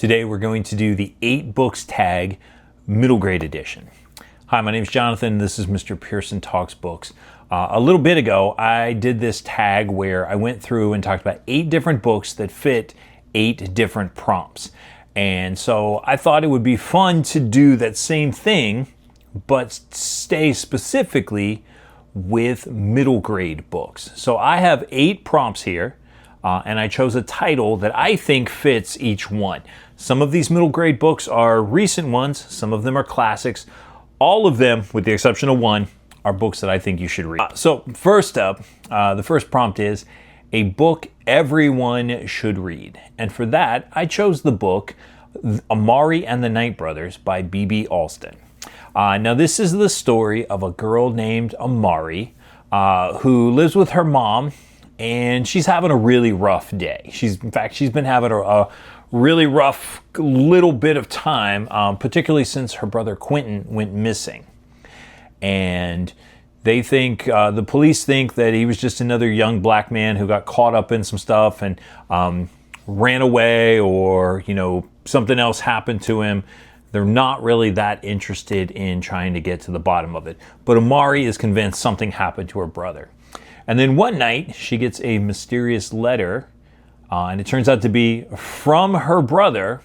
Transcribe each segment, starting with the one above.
Today we're going to do the 8 books tag middle grade edition. Hi, my name is Jonathan. This is Mr. Pearson Talks Books. A little bit ago, I did this tag where I went through and talked about 8 different books that fit 8 different prompts. And so I thought it would be fun to do that same thing, but stay specifically with middle grade books. So I have 8 prompts here, and I chose a title that I think fits each one. Some of these middle grade books are recent ones, some of them are classics. All of them, with the exception of one, are books that I think you should read. So first up, the first prompt is a book everyone should read. And for that, I chose the book Amari and the Night Brothers by B.B. Alston. Now this is the story of a girl named Amari who lives with her mom, and she's having a really rough day. She's been having a really rough little bit of time, particularly since her brother Quentin went missing. And they think, the police think that he was just another young black man who got caught up in some stuff and ran away, or, something else happened to him. They're not really that interested in trying to get to the bottom of it. But Amari is convinced something happened to her brother. And then one night, she gets a mysterious letter, and it turns out to be from her brother,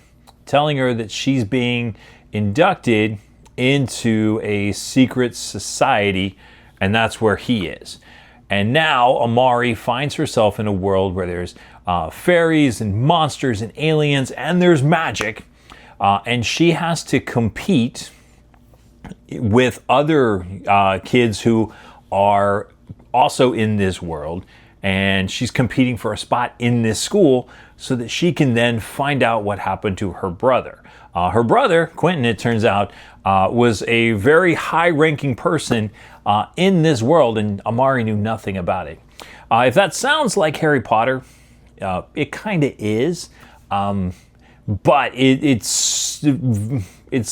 telling her that she's being inducted into a secret society, and that's where he is. And now Amari finds herself in a world where there's fairies and monsters and aliens, and there's magic, and she has to compete with other kids who are also in this world, and she's competing for a spot in this school so that she can then find out what happened to her brother. Her brother, Quentin, it turns out, was a very high-ranking person in this world, and Amari knew nothing about it. If that sounds like Harry Potter, it kind of is, but it's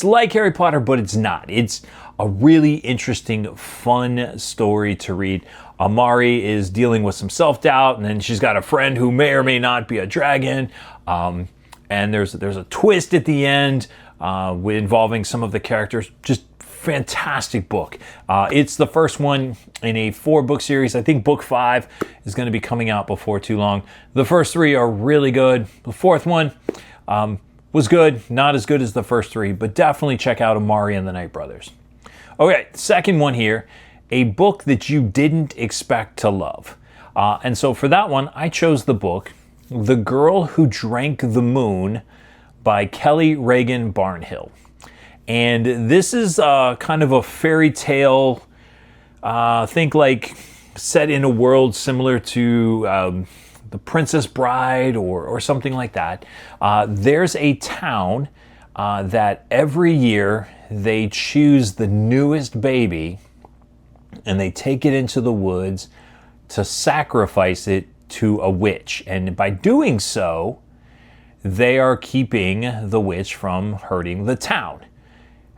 like Harry Potter, but it's not. It's a really interesting, fun story to read. Amari is dealing with some self-doubt, and then she's got a friend who may or may not be a dragon. And there's a twist at the end involving some of the characters. Just fantastic book. It's the first one in a 4-book series. I think book 5 is going to be coming out before too long. The first 3 are really good. The 4th one was good, not as good as the first 3, but definitely check out Amari and the Night Brothers. Okay, second one here, a book that you didn't expect to love. And so for that one, I chose the book The Girl Who Drank the Moon by Kelly Regan Barnhill. And this is kind of a fairy tale, think like set in a world similar to The Princess Bride or something like that. There's a town that every year they choose the newest baby and they take it into the woods to sacrifice it to a witch. And by doing so, they are keeping the witch from hurting the town.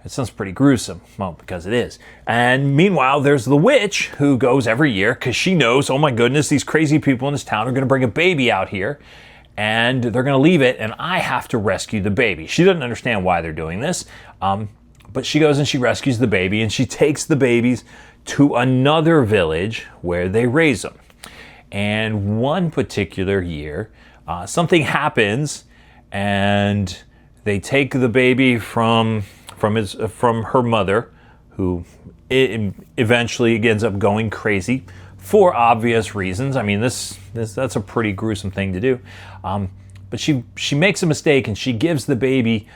It sounds pretty gruesome. Well, because it is. And meanwhile, there's the witch who goes every year because she knows, oh my goodness, these crazy people in this town are going to bring a baby out here and they're going to leave it, and I have to rescue the baby. She doesn't understand why they're doing this, but she goes and she rescues the baby, and she takes the babies to another village where they raise them. And one particular year, something happens, and they take the baby from her mother, who eventually ends up going crazy for obvious reasons. I mean, that's a pretty gruesome thing to do. But she makes a mistake, and she gives the baby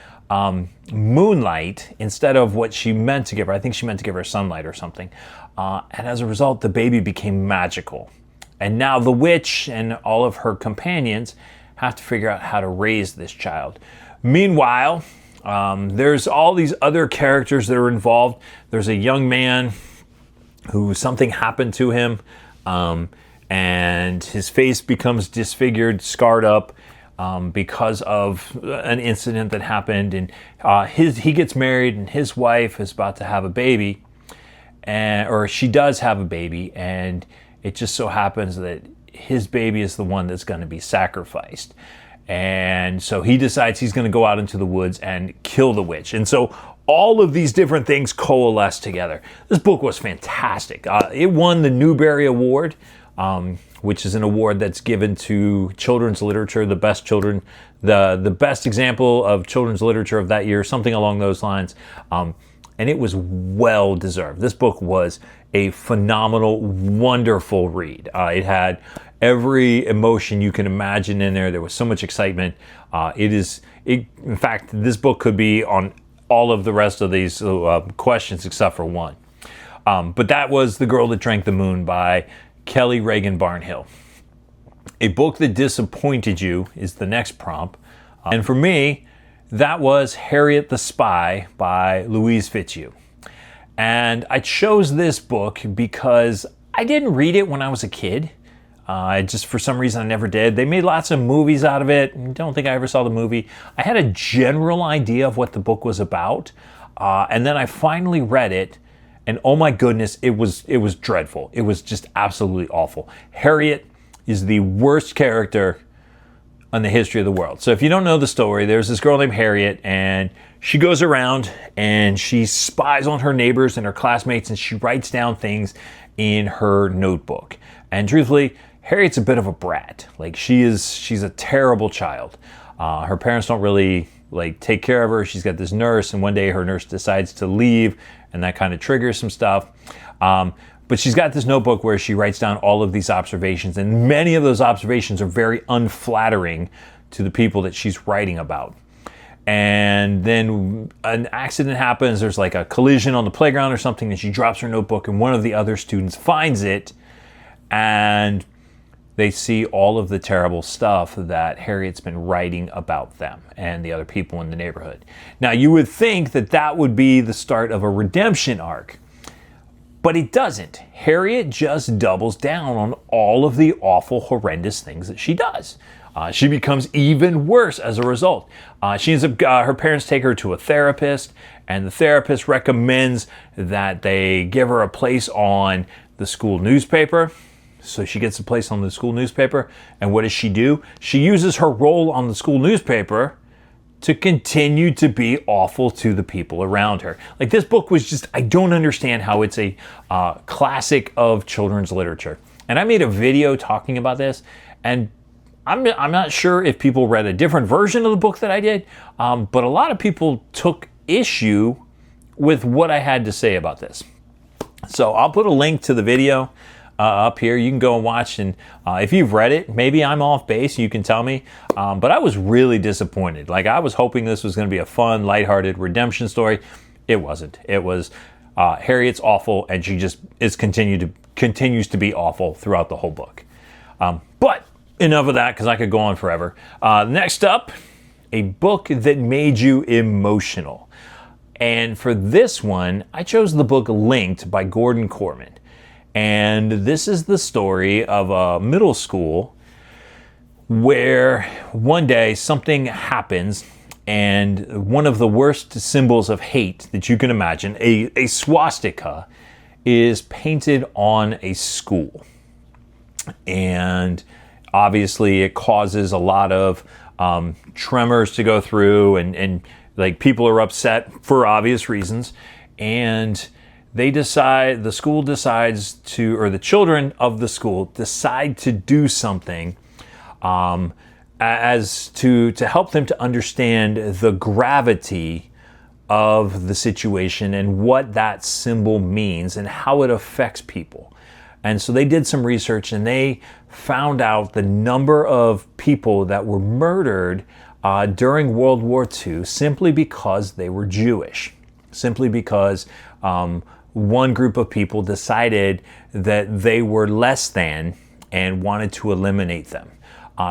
moonlight instead of what she meant to give her. I think she meant to give her sunlight or something. And as a result, the baby became magical. And now the witch and all of her companions have to figure out how to raise this child. Meanwhile, there's all these other characters that are involved. There's a young man who something happened to him, and his face becomes disfigured, scarred up because of an incident that happened. And he gets married, and his wife is about to have a baby, or she does have a baby, and it just so happens that his baby is the one that's going to be sacrificed. And so he decides he's going to go out into the woods and kill the witch. And so all of these different things coalesce together. This book was fantastic. It won the Newbery Award, which is an award that's given to children's literature, the best example of children's literature of that year, something along those lines. And it was well deserved. This book was a phenomenal, wonderful read. It had every emotion you can imagine in there. There was so much excitement. In fact, this book could be on all of the rest of these questions except for one. But that was The Girl That Drank the Moon by Kelly Regan Barnhill. A book that disappointed you is the next prompt. And for me, that was Harriet the Spy by Louise Fitzhugh. And I chose this book because I didn't read it when I was a kid. Just for some reason I never did. They made lots of movies out of it. I don't think I ever saw the movie. I had a general idea of what the book was about. And then I finally read it. And oh my goodness, it was dreadful. It was just absolutely awful. Harriet is the worst character in the history of the world. So if you don't know the story, there's this girl named Harriet, and she goes around and she spies on her neighbors and her classmates, and she writes down things in her notebook. And truthfully, Harriet's a bit of a brat. Like she's a terrible child. Her parents don't really take care of her. She's got this nurse, and one day her nurse decides to leave, and that kind of triggers some stuff. But she's got this notebook where she writes down all of these observations, and many of those observations are very unflattering to the people that she's writing about. And then an accident happens. There's like a collision on the playground or something, and she drops her notebook, and one of the other students finds it, and they see all of the terrible stuff that Harriet's been writing about them and the other people in the neighborhood. Now, you would think that that would be the start of a redemption arc, but it doesn't. Harriet just doubles down on all of the awful, horrendous things that she does. She becomes even worse as a result. She ends up, her parents take her to a therapist, and the therapist recommends that they give her a place on the school newspaper. So she gets a place on the school newspaper, and what does she do? She uses her role on the school newspaper to continue to be awful to the people around her. Like, this book was just, I don't understand how it's a classic of children's literature. And I made a video talking about this, and I'm not sure if people read a different version of the book that I did, but a lot of people took issue with what I had to say about this. So I'll put a link to the video up here. You can go and watch, and if you've read it, maybe I'm off base, you can tell me. But I was really disappointed. Like, I was hoping this was going to be a fun, lighthearted redemption story. It wasn't. It was Harriet's awful, and she just continues to be awful throughout the whole book. But enough of that, because I could go on forever. Next up, a book that made you emotional. And for this one, I chose the book Linked by Gordon Korman. And this is the story of a middle school where one day something happens, and one of the worst symbols of hate that you can imagine, a swastika, is painted on a school. And obviously it causes a lot of tremors to go through, and like, people are upset for obvious reasons. And the children of the school decide to do something as to help them to understand the gravity of the situation and what that symbol means and how it affects people. And so they did some research, and they found out the number of people that were murdered during World War II simply because they were Jewish, simply because one group of people decided that they were less than and wanted to eliminate them.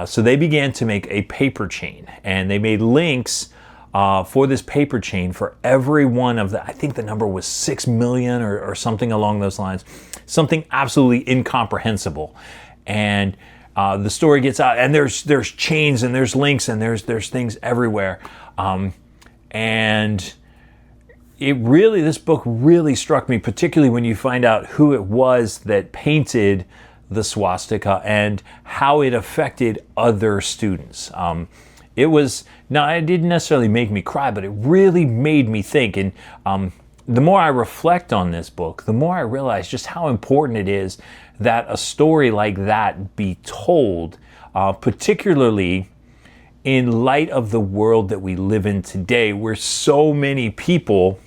So they began to make a paper chain, and they made links for this paper chain for every one of the, I think the number was 6 million or something along those lines, something absolutely incomprehensible. And the story gets out, and there's chains, and there's links, and there's things everywhere. And this book really struck me, particularly when you find out who it was that painted the swastika and how it affected other students. It didn't necessarily make me cry, but it really made me think. And the more I reflect on this book, the more I realize just how important it is that a story like that be told, particularly in light of the world that we live in today, where so many people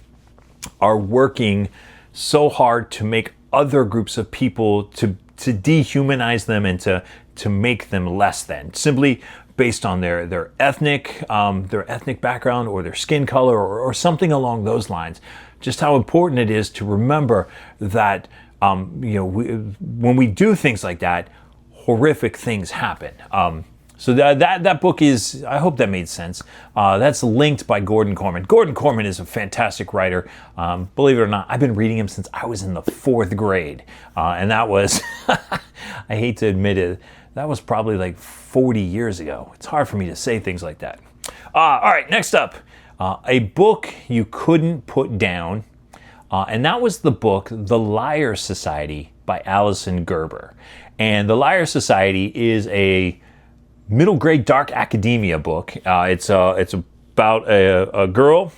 are working so hard to make other groups of people, to dehumanize them and to make them less than, simply based on their ethnic background or their skin color or something along those lines. Just how important it is to remember that when we do things like that, horrific things happen. So that book is, I hope that made sense. That's linked by Gordon Korman. Gordon Korman is a fantastic writer. Believe it or not, I've been reading him since I was in the 4th grade. And that was, I hate to admit it, that was probably like 40 years ago. It's hard for me to say things like that. All right, next up, a book you couldn't put down. And that was the book, The Liar Society by Alyson Gerber. And The Liar Society is a middle grade dark academia book. It's about a girl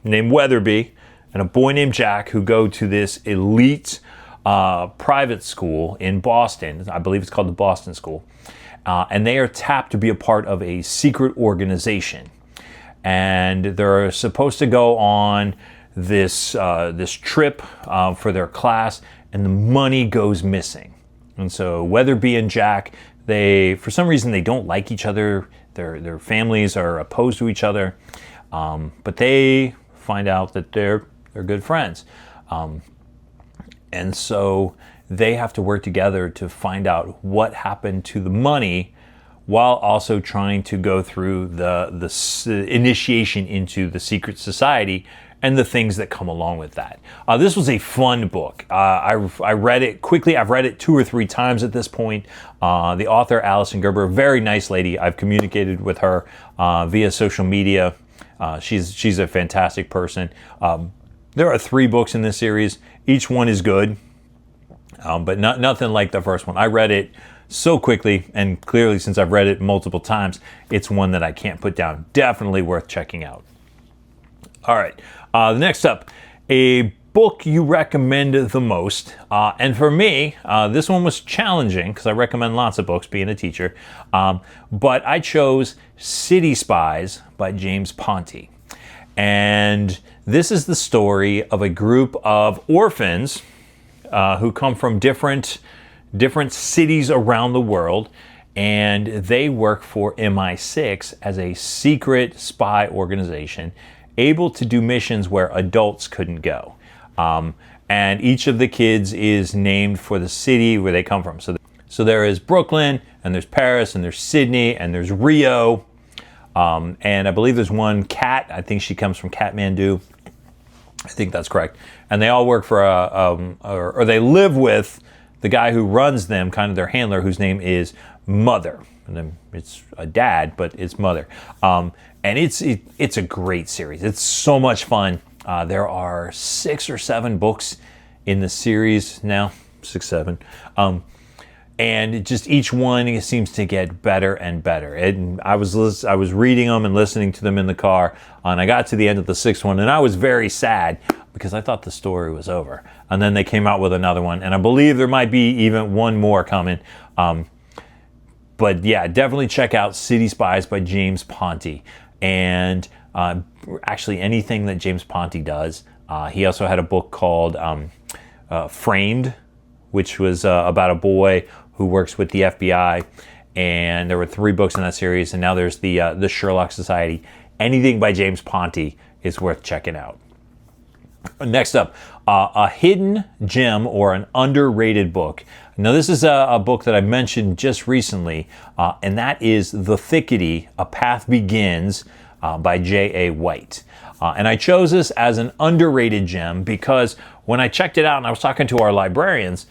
named Weatherby and a boy named Jack who go to this elite private school in Boston. I believe it's called the Boston School. And they are tapped to be a part of a secret organization. And they're supposed to go on this trip for their class, and the money goes missing. And so Weatherby and Jack, for some reason they don't like each other. Their families are opposed to each other, but they find out that they're good friends. And so they have to work together to find out what happened to the money, while also trying to go through the initiation into the secret society and the things that come along with that. This was a fun book. I read it quickly. I've read it 2 or 3 times at this point. The author, Alyson Gerber, very nice lady. I've communicated with her via social media. She's a fantastic person. There are 3 books in this series. Each one is good, but nothing like the first one. I read it so quickly, and clearly since I've read it multiple times, it's one that I can't put down. Definitely worth checking out. All right, next up, a book you recommend the most. And for me, this one was challenging because I recommend lots of books being a teacher. But I chose City Spies by James Ponti. And this is the story of a group of orphans who come from different cities around the world, and they work for MI6 as a secret spy organization, able to do missions where adults couldn't go. And each of the kids is named for the city where they come from. So there is Brooklyn, and there's Paris, and there's Sydney, and there's Rio. And I believe there's one Kat. I think she comes from Kathmandu. I think that's correct. And they all work for or they live with the guy who runs them, kind of their handler, whose name is Mother. And then it's a dad, but it's Mother. And it's a great series. It's so much fun. There are 6 or 7 books in the series now, 6, 7. And just each one seems to get better and better. And I was reading them and listening to them in the car, and I got to the end of the 6th one, and I was very sad because I thought the story was over. And then they came out with another one, and I believe there might be even one more coming. But yeah, definitely check out City Spies by James Ponti. And actually anything that James Ponti does. He also had a book called Framed, which was about a boy who works with the FBI. And there were 3 books in that series, and now there's the Sherlock Society. Anything by James Ponti is worth checking out. Next up, a hidden gem or an underrated book. Now this is a book that I mentioned just recently, and that is The Thickety, A Path Begins by J.A. White. And I chose this as an underrated gem because when I checked it out and I was talking to our librarians,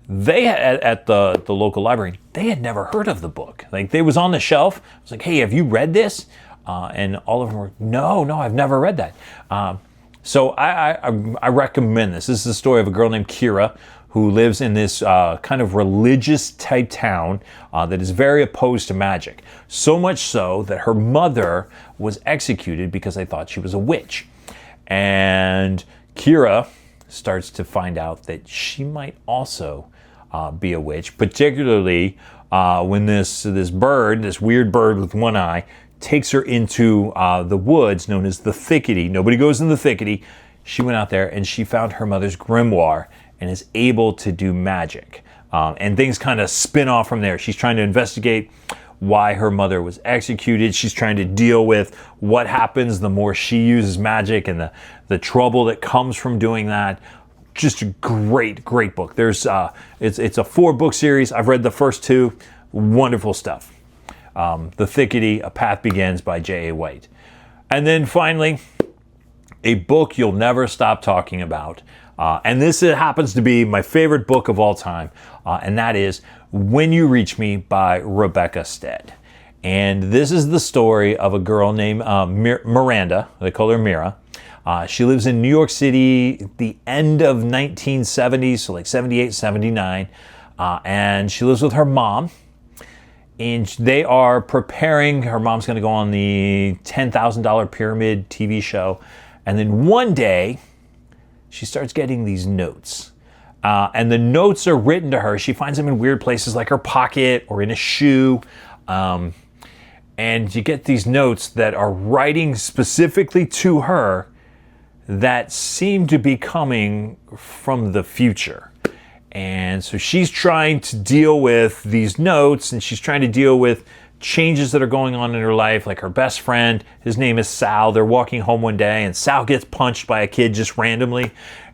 they had, at the local library, they had never heard of the book. Like, they was on the shelf. I was like, hey, have you read this? And all of them were, no, I've never read that. So I recommend this. This is the story of a girl named Kira who lives in this kind of religious type town that is very opposed to magic. So much so that her mother was executed because they thought she was a witch. And Kira starts to find out that she might also be a witch, particularly when this weird bird with one eye, takes her into the woods known as the Thickety. Nobody goes in the Thickety. She went out there and she found her mother's grimoire and is able to do magic. And things kind of spin off from there. She's trying to investigate why her mother was executed. She's trying to deal with what happens the more she uses magic and the trouble that comes from doing that. Just a great book. It's a 4-book series. I've read the first 2. Wonderful stuff. The Thickety, A Path Begins by J.A. White. And then finally, a book you'll never stop talking about. And this happens to be my favorite book of all time. And that is When You Reach Me by Rebecca Stead. And this is the story of a girl named Miranda. They call her Mira. She lives in New York City at the end of 1970s, so like 78, 79. And she lives with her mom. And they are preparing, her mom's going to go on the $10,000 Pyramid TV show. And then one day, she starts getting these notes. And the notes are written to her. She finds them in weird places like her pocket or in a shoe. And you get these notes that are writing specifically to her that seem to be coming from the future. And so she's trying to deal with these notes, and she's trying to deal with changes that are going on in her life, like her best friend, his name is Sal. They're walking home one day, and Sal gets punched by a kid just randomly,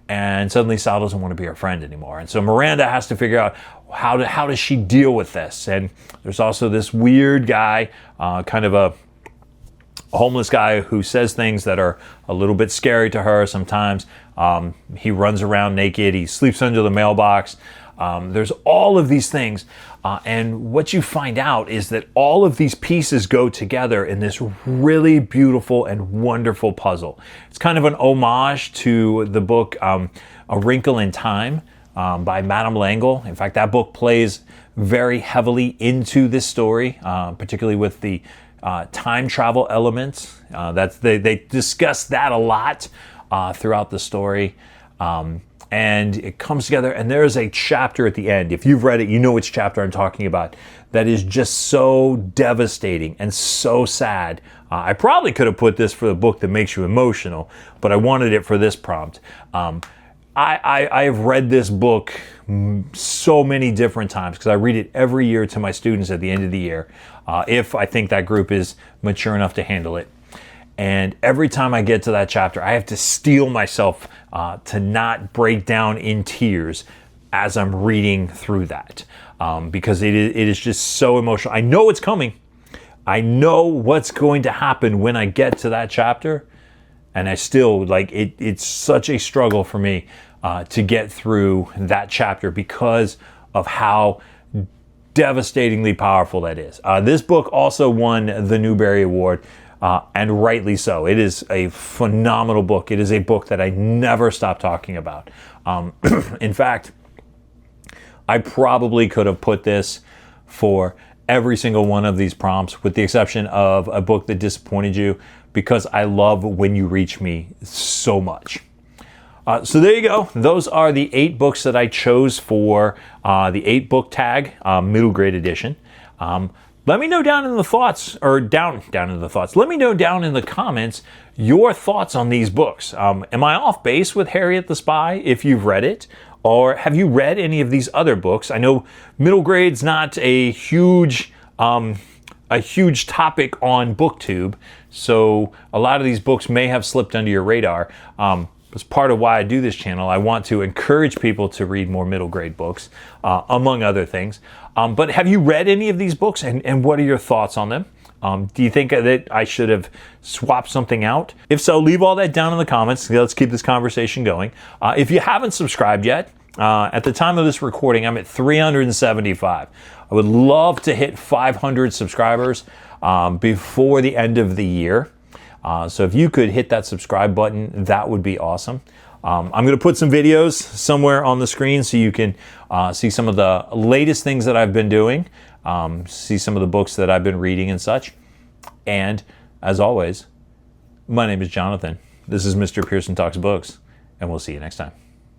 and suddenly Sal doesn't want to be her friend anymore. And so Miranda has to figure out how does she deal with this. And there's also this weird guy, kind of a homeless guy who says things that are a little bit scary to her sometimes. He runs around naked. He sleeps under the mailbox. There's all of these things. And what you find out is that all of these pieces go together in this really beautiful and wonderful puzzle. It's kind of an homage to the book A Wrinkle in Time by Madame L'Engle. In fact, that book plays very heavily into this story, particularly with the time travel elements. They discuss that a lot throughout the story. And it comes together, and there's a chapter at the end. If you've read it, you know which chapter I'm talking about. That is just so devastating and so sad. I probably could have put this for the book that makes you emotional, but I wanted it for this prompt. I have read this book so many different times because I read it every year to my students at the end of the year, if I think that group is mature enough to handle it. And every time I get to that chapter, I have to steel myself to not break down in tears as I'm reading through that, because it is just so emotional. I know it's coming. I know what's going to happen when I get to that chapter, and I still, it's such a struggle for me to get through that chapter because of how devastatingly powerful that is. This book also won the Newbery Award. And rightly so. It is a phenomenal book. It is a book that I never stop talking about. In fact, I probably could have put this for every single one of these prompts, with the exception of a book that disappointed you, because I love When You Reach Me so much. So there you go. Those are the 8 books that I chose for the 8-book tag, middle grade edition. Let me know down in the thoughts, or down in the thoughts. Let me know down in the comments your thoughts on these books. Am I off base with Harriet the Spy, if you've read it? Or have you read any of these other books? I know middle grade's not a huge topic on BookTube, so a lot of these books may have slipped under your radar. As part of why I do this channel, I want to encourage people to read more middle grade books, among other things. But have you read any of these books, and what are your thoughts on them? Do you think that I should have swapped something out? If so, leave all that down in the comments. Let's keep this conversation going. If you haven't subscribed yet, at the time of this recording, I'm at 375. I would love to hit 500 subscribers before the end of the year. So if you could hit that subscribe button, that would be awesome. I'm going to put some videos somewhere on the screen so you can see some of the latest things that I've been doing, see some of the books that I've been reading and such. And as always, my name is Jonathan. This is Mr. Pearson Talks Books, and we'll see you next time.